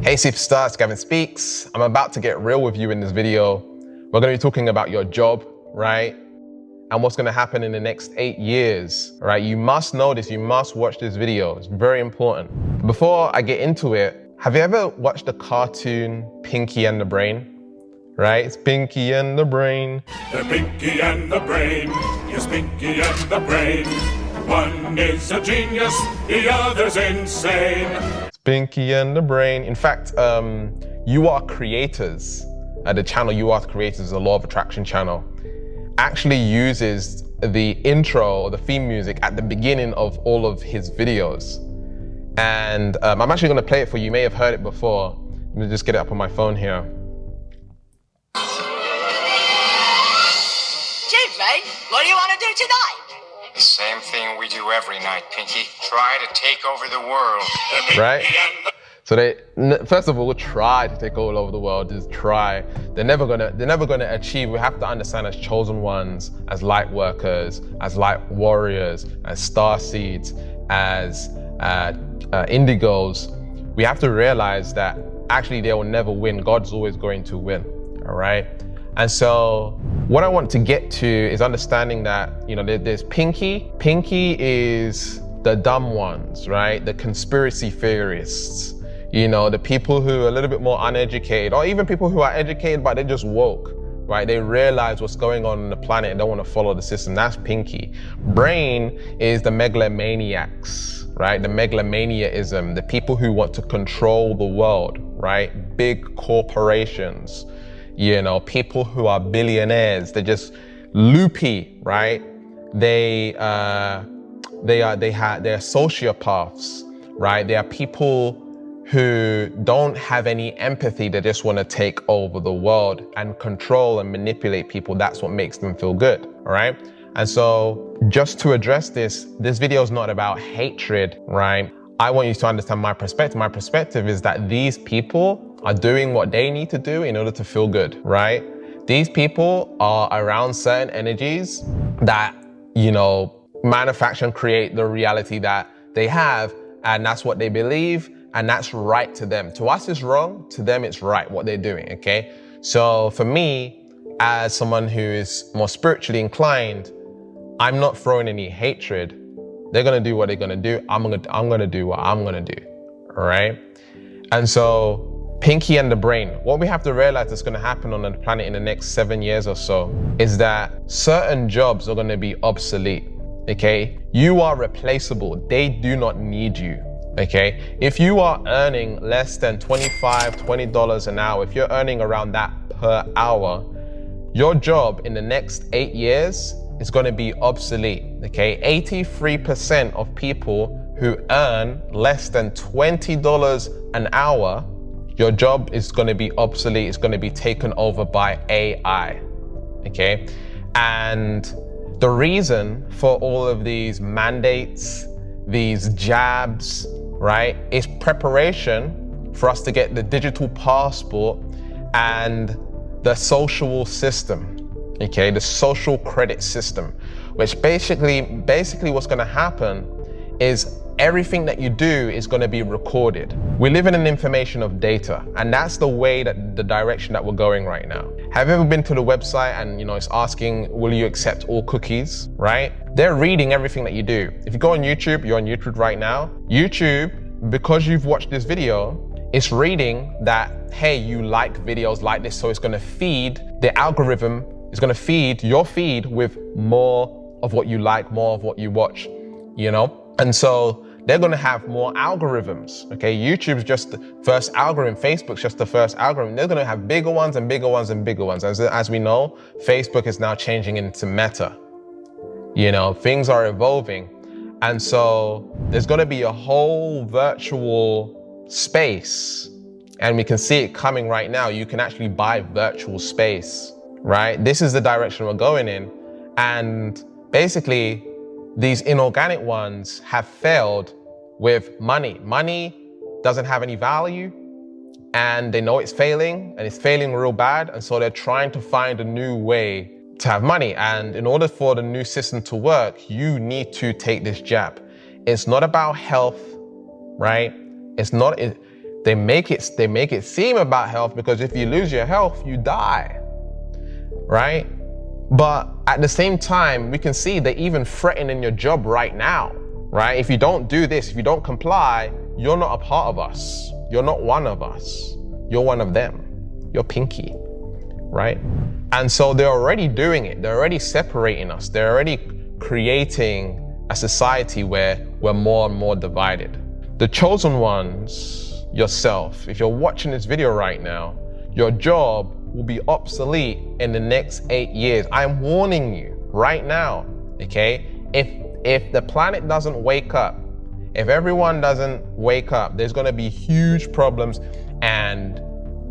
Hey superstars, Gavin speaks. I'm about to get real with you in this video. We're going to be talking about your job, right? And what's going to happen in the next 8 years, right? You must know this, you must watch this video. It's very important. Before I get into it, have you ever watched the cartoon Pinky and the Brain? Right? It's Pinky and the Brain. The Pinky and the Brain, yes, Pinky and the Brain. One is a genius, the other's insane. It's Pinky and the Brain. In fact, You Are Creators, the channel You Are Creators, the Law of Attraction channel, actually uses the intro or the theme music at the beginning of all of his videos. And I'm actually going to play it for you. You may have heard it before. Let me just get it up on my phone here. What do you want to do tonight? The same thing we do every night, Pinky. Try to take over the world. Right? So they, first of all, try to take all over the world. Just try. They're never gonna achieve. We have to understand as chosen ones, as light workers, as light warriors, as star seeds, as indigos. We have to realize that actually they will never win. God's always going to win. All right. And so what I want to get to is understanding that, you know, there's Pinky. Pinky is the dumb ones, right? The conspiracy theorists, you know, the people who are a little bit more uneducated, or even people who are educated, but they're just woke, right? They realize what's going on the planet and don't want to follow the system. That's Pinky. Brain is the megalomaniacs, right? The megalomaniaism, the people who want to control the world, right? Big corporations. You know, people who are billionaires, they're just loopy, right? They're sociopaths, right? They are people who don't have any empathy. They just want to take over the world and control and manipulate people. That's what makes them feel good, all right? And so just to address this video is not about hatred, right? I want you to understand my perspective. My perspective is that these people are doing what they need to do in order to feel good, right? These people are around certain energies that, you know, manufacture and create the reality that they have, and that's what they believe, and that's right to them. To us it's wrong, to them it's right what they're doing, okay? So for me, as someone who is more spiritually inclined, I'm not throwing any hatred. They're gonna do what they're gonna do. I'm gonna do what I'm gonna do, all right? And so Pinky and the Brain, what we have to realize is gonna happen on the planet in the next 7 years or so is that certain jobs are gonna be obsolete, okay? You are replaceable. They do not need you, okay? If you are earning less than $20 an hour, if you're earning around that per hour, your job in the next 8 years is gonna be obsolete, okay? 83% of people who earn less than $20 an hour, your job is gonna be obsolete. It's gonna be taken over by AI, okay? And the reason for all of these mandates, these jabs, right, is preparation for us to get the digital passport and the social system, okay? The social credit system, which basically what's gonna happen is everything that you do is going to be recorded. We live in an information of data, and that's the way that the direction that we're going right now. Have you ever been to the website and, you know, it's asking, will you accept all cookies, right? They're reading everything that you do. If you go on YouTube, you're on YouTube right now. YouTube, because you've watched this video, it's reading that, hey, you like videos like this, so it's going to feed the algorithm, it's going to feed your feed with more of what you like, more of what you watch, you know? And so they're going to have more algorithms, okay? YouTube's just the first algorithm. Facebook's just the first algorithm. They're going to have bigger ones and bigger ones and bigger ones. As we know, Facebook is now changing into Meta. You know, things are evolving. And so there's going to be a whole virtual space, and we can see it coming right now. You can actually buy virtual space, right? This is the direction we're going in. And basically, these inorganic ones have failed with money. Money doesn't have any value, and they know it's failing, and it's failing real bad. And so they're trying to find a new way to have money. And in order for the new system to work, you need to take this jab. It's not about health, right? It's not, they make it seem about health, because if you lose your health, you die, right? But at the same time, we can see they're even threatening your job right now, right? If you don't do this, if you don't comply, you're not a part of us. You're not one of us. You're one of them. You're Pinky, right? And so they're already doing it. They're already separating us. They're already creating a society where we're more and more divided. The chosen ones, yourself, if you're watching this video right now, your job will be obsolete in the next 8 years. I'm warning you right now, okay? If the planet doesn't wake up, if everyone doesn't wake up, there's gonna be huge problems. And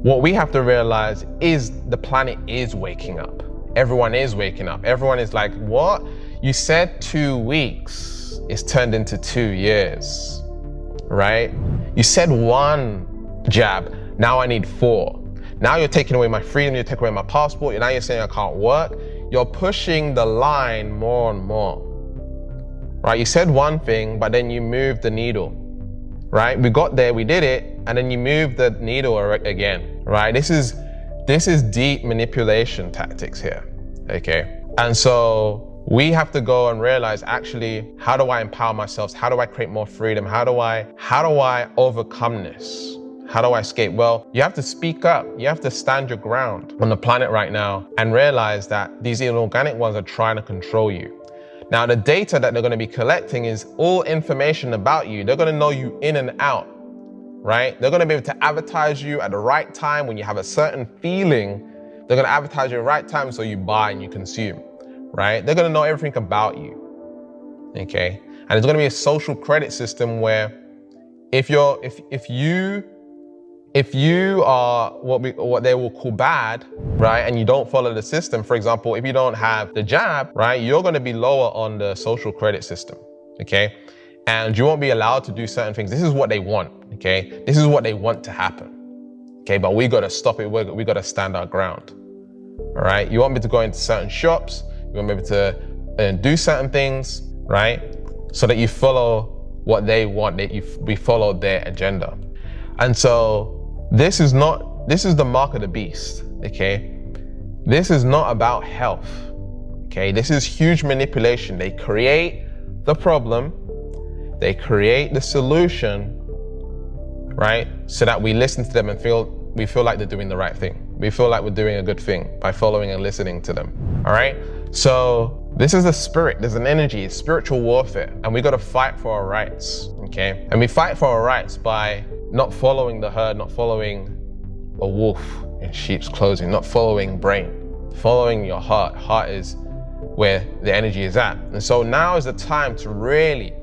what we have to realize is the planet is waking up. Everyone is waking up. Everyone is like, what? You said 2 weeks, it's turned into 2 years, right? You said 1 jab, now I need 4. Now you're taking away my freedom, you're taking away my passport, now you're saying I can't work. You're pushing the line more and more, right? You said one thing, but then you moved the needle, right? We got there, we did it, and then you moved the needle again, right? This is deep manipulation tactics here, okay? And so we have to go and realize, actually, how do I empower myself? How do I create more freedom? How do I overcome this? How do I escape? Well, you have to speak up. You have to stand your ground on the planet right now and realize that these inorganic ones are trying to control you. Now, the data that they're going to be collecting is all information about you. They're going to know you in and out, right? They're going to be able to advertise you at the right time when you have a certain feeling. They're going to advertise you at the right time so you buy and you consume, right? They're going to know everything about you, okay? And there's going to be a social credit system where if you are what they will call bad, right, and you don't follow the system, for example, if you don't have the jab, right, you're going to be lower on the social credit system, okay? And you won't be allowed to do certain things. This is what they want, okay? This is what they want to happen, okay? But we got to stop it. We got to stand our ground, all right? You want me to go into certain shops. You want me to do certain things, right? So that you follow what they want, we follow their agenda. And so this is the mark of the beast, okay? This is not about health, okay? This is huge manipulation. They create the problem, they create the solution, right? So that we listen to them and we feel like they're doing the right thing. We feel like we're doing a good thing by following and listening to them, all right? So this is a spirit, there's an energy, it's spiritual warfare, and we got to fight for our rights, okay? And we fight for our rights by not following the herd, not following a wolf in sheep's clothing, not following brain, following your heart. Heart is where the energy is at. And so now is the time to really,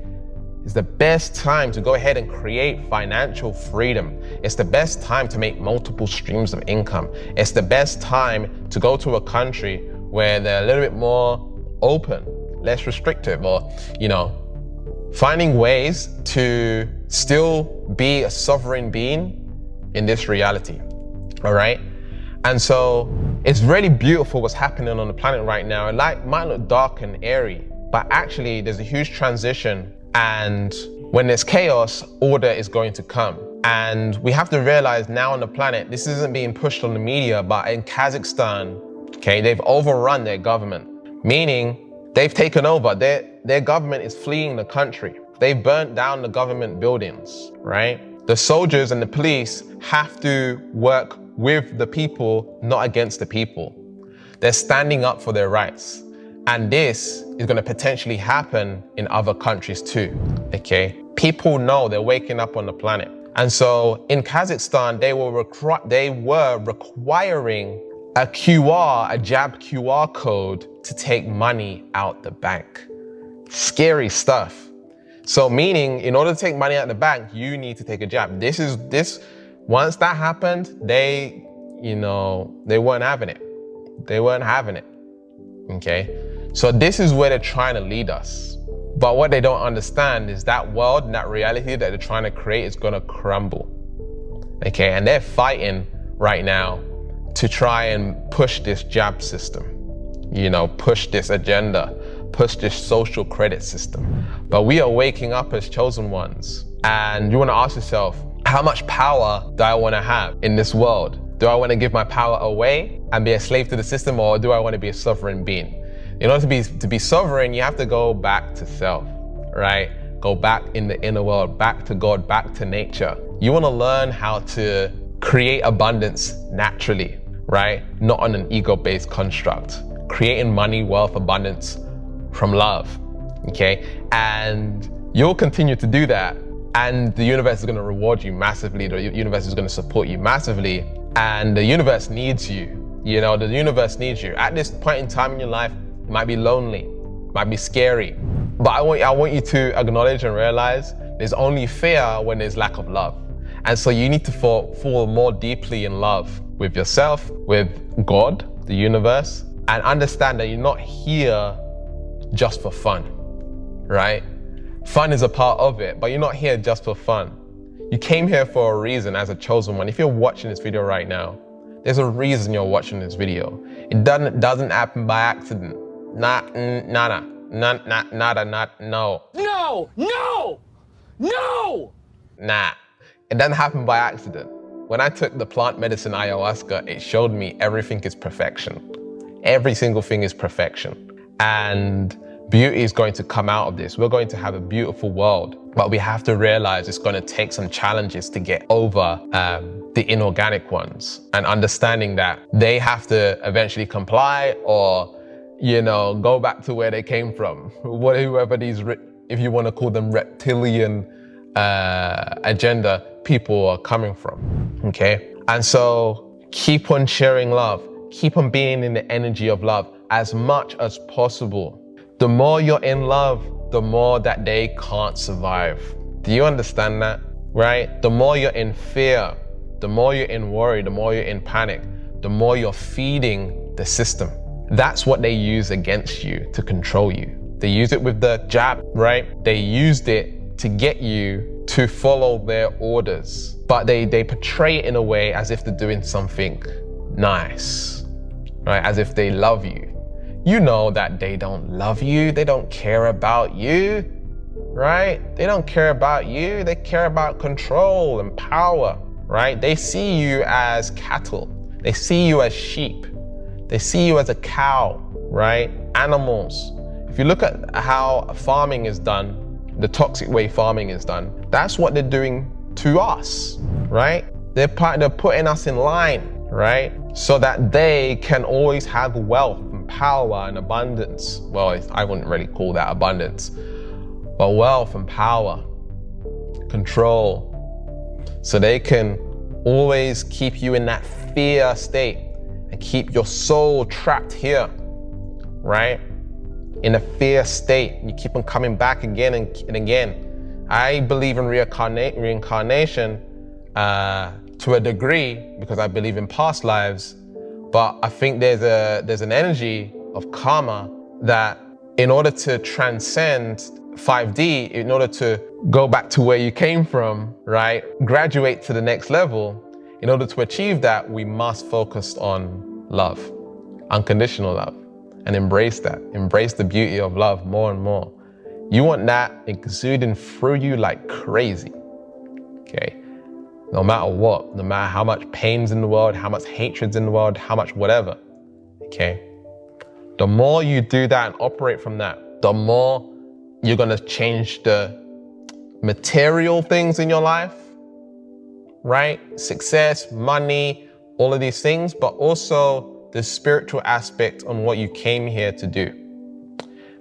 it's the best time to go ahead and create financial freedom. It's the best time to make multiple streams of income. It's the best time to go to a country where they're a little bit more open, less restrictive, or, you know, finding ways to still be a sovereign being in this reality, all right? And so it's really beautiful what's happening on the planet right now. It might look dark and airy, but actually there's a huge transition, and when there's chaos, order is going to come. And we have to realize now on the planet, this isn't being pushed on the media, but in Kazakhstan, okay, they've overrun their government, meaning they've taken over. Their government is fleeing the country. They burnt down the government buildings, right? The soldiers and the police have to work with the people, not against the people. They're standing up for their rights. And this is going to potentially happen in other countries too, okay? People know they're waking up on the planet. And so in Kazakhstan, they were requiring a jab QR code to take money out the bank. Scary stuff. So meaning, in order to take money out of the bank, you need to take a jab. Once that happened, they weren't having it. They weren't having it, okay? So this is where they're trying to lead us. But what they don't understand is that world and that reality that they're trying to create is gonna crumble, okay? And they're fighting right now to try and push this jab system, push this agenda, push this social credit system. But we are waking up as chosen ones. And you want to ask yourself, How much power do I want to have in this world? Do I want to give my power away and be a slave to the system, or do I want to be a sovereign being? In order to be sovereign, you have to go back to self, right? Go back in the inner world, back to God, back to nature. You want to learn how to create abundance naturally, right? Not on an ego-based construct. Creating money, wealth, abundance from love, okay? And you'll continue to do that, and the universe is going to reward you massively. The universe is going to support you massively, and the universe needs you. You know, the universe needs you. At this point in time in your life, it might be lonely, it might be scary, but I want you to acknowledge and realize there's only fear when there's lack of love. And so you need to fall more deeply in love with yourself, with God, the universe, and understand that you're not here just for fun, right? Fun is a part of it, but you're not here just for fun. You came here for a reason as a chosen one. If you're watching this video right now, there's a reason you're watching this video. It doesn't happen by accident. No. Nah, it doesn't happen by accident. When I took the plant medicine ayahuasca, it showed me everything is perfection. Every single thing is perfection. And beauty is going to come out of this. We're going to have a beautiful world, but we have to realize it's going to take some challenges to get over the inorganic ones, and understanding that they have to eventually comply, or, you know, go back to where they came from. Whoever these, if you want to call them reptilian agenda people are coming from, okay? And so keep on sharing love. Keep on being in the energy of love as much as possible. The more you're in love, the more that they can't survive. Do you understand that, right? The more you're in fear, the more you're in worry, the more you're in panic, the more you're feeding the system. That's what they use against you to control you. They use it with the jab, right? They used it to get you to follow their orders, but they portray it in a way as if they're doing something nice, right? As if they love you. You know that they don't love you. They don't care about you, right? They don't care about you. They care about control and power, right? They see you as cattle. They see you as sheep. They see you as a cow, right? Animals. If you look at how farming is done, the toxic way farming is done, that's what they're doing to us, right? They're putting us in line, right? So that they can always have wealth and power and abundance. Well, I wouldn't really call that abundance, but wealth and power, control. So they can always keep you in that fear state and keep your soul trapped here, right? In a fear state. You keep on coming back again and again. I believe in reincarnation to a degree, because I believe in past lives, but I think there's an energy of karma that in order to transcend 5D, in order to go back to where you came from, right? Graduate to the next level. In order to achieve that, we must focus on love, unconditional love, and embrace that. Embrace the beauty of love more and more. You want that exuding through you like crazy, okay? No matter what, no matter how much pain's in the world, how much hatred's in the world, how much whatever, okay? The more you do that and operate from that, the more you're gonna change the material things in your life, right? Success, money, all of these things, but also the spiritual aspect on what you came here to do.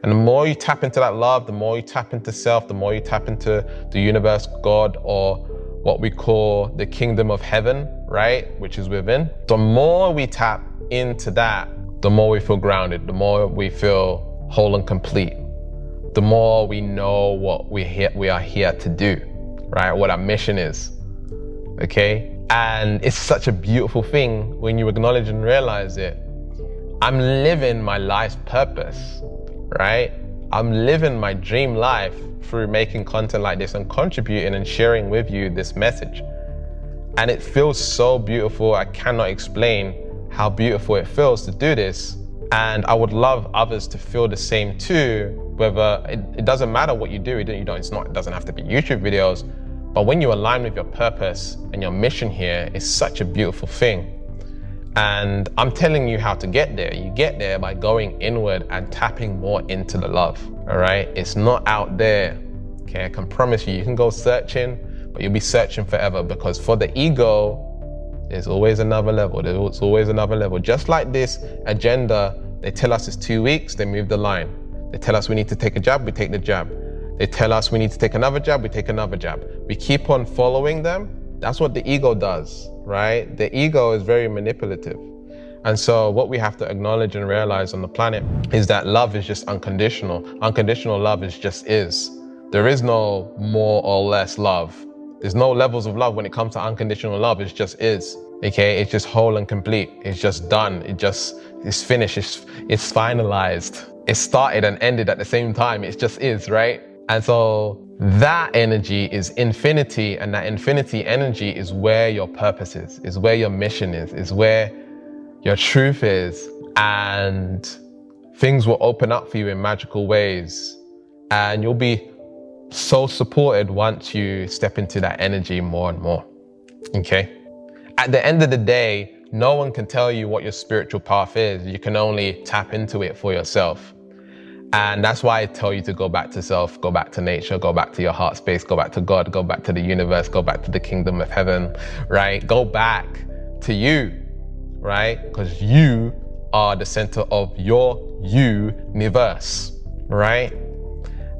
And the more you tap into that love, the more you tap into self, the more you tap into the universe, God, or what we call the kingdom of heaven, right? Which is within. The more we tap into that, the more we feel grounded, the more we feel whole and complete, the more we know what we are here to do, right? What our mission is, okay? And it's such a beautiful thing when you acknowledge and realize it. I'm living my life's purpose, right? I'm living my dream life through making content like this and contributing and sharing with you this message. And it feels so beautiful. I cannot explain how beautiful it feels to do this. And I would love others to feel the same too, whether it doesn't matter what you do. It doesn't have to be YouTube videos, But when you align with your purpose and your mission here, it's such a beautiful thing. And I'm telling you how to get there. You get there by going inward and tapping more into the love, all right? It's not out there, okay? I can promise you, you can go searching, but you'll be searching forever, because for the ego, there's always another level. There's always another level. Just like this agenda, they tell us it's 2 weeks, they move the line. They tell us we need to take a jab, we take the jab. They tell us we need to take another jab, we take another jab. We keep on following them. That's what the ego does, right? The ego is very manipulative. And so what we have to acknowledge and realize on the planet is that love is just unconditional. Unconditional love is just is. There is no more or less love. There's no levels of love when it comes to unconditional love. It just is, okay? It's just whole and complete. It's just done. It's finished. It's finalized. It started and ended at the same time. It just is, right? And so that energy is infinity, and that infinity energy is where your purpose is where your mission is where your truth is. And things will open up for you in magical ways. And you'll be so supported once you step into that energy more and more, okay? At the end of the day, no one can tell you what your spiritual path is. You can only tap into it for yourself. And that's why I tell you to go back to self, go back to nature, go back to your heart space, go back to God, go back to the universe, go back to the kingdom of heaven, right? Go back to you, right? Because you are the center of your universe, right?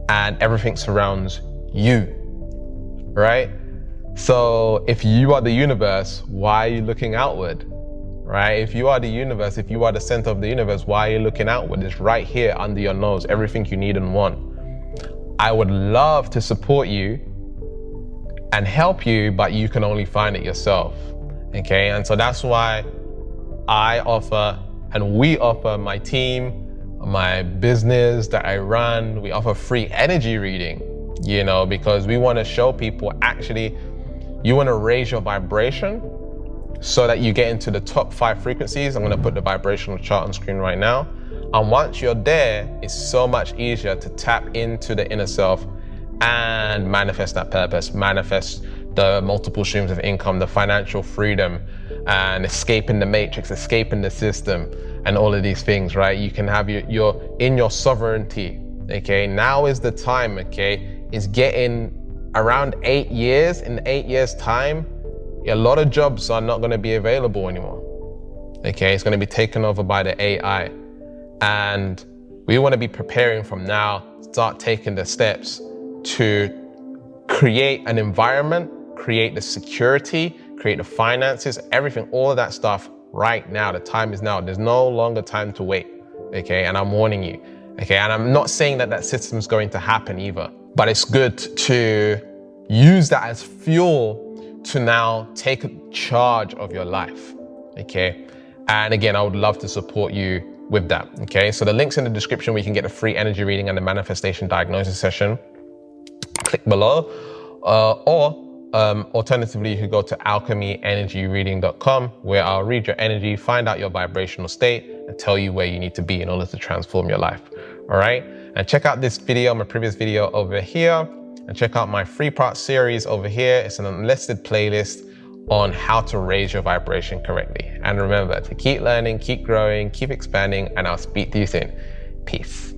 And everything surrounds you, right? So if you are the universe, why are you looking outward, right? If you are the universe, if you are the center of the universe, why are you looking outward? It's right here under your nose, everything you need and want. I would love to support you and help you, but you can only find it yourself, okay? And so that's why I offer, and we offer, my team, my business that I run, we offer free energy reading, you know, because we want to show people, actually, you want to raise your vibration so that you get into the top 5 frequencies. I'm going to put the vibrational chart on screen right now. And once you're there, it's so much easier to tap into the inner self and manifest that purpose, manifest the multiple streams of income, the financial freedom, and escaping the matrix, escaping the system, and all of these things, right? You can have your in your sovereignty, okay? Now is the time, okay? It's getting around 8 years. In 8 years' time, a lot of jobs are not gonna be available anymore, okay? It's gonna be taken over by the AI. And we wanna be preparing from now, start taking the steps to create an environment, create the security, create the finances, everything, all of that stuff right now. The time is now. There's no longer time to wait, okay? And I'm warning you, okay? And I'm not saying that that system is going to happen either, but it's good to use that as fuel to now take charge of your life, okay? And again, I would love to support you with that, okay? So the link's in the description where you can get a free energy reading and the manifestation diagnosis session. Click below, or alternatively, you could go to alchemyenergyreading.com, where I'll read your energy, find out your vibrational state, and tell you where you need to be in order to transform your life, all right? And check out this video, my previous video over here, and check out my 3-part series over here. It's an unlisted playlist on how to raise your vibration correctly. And remember to keep learning, keep growing, keep expanding, and I'll speak to you soon. Peace.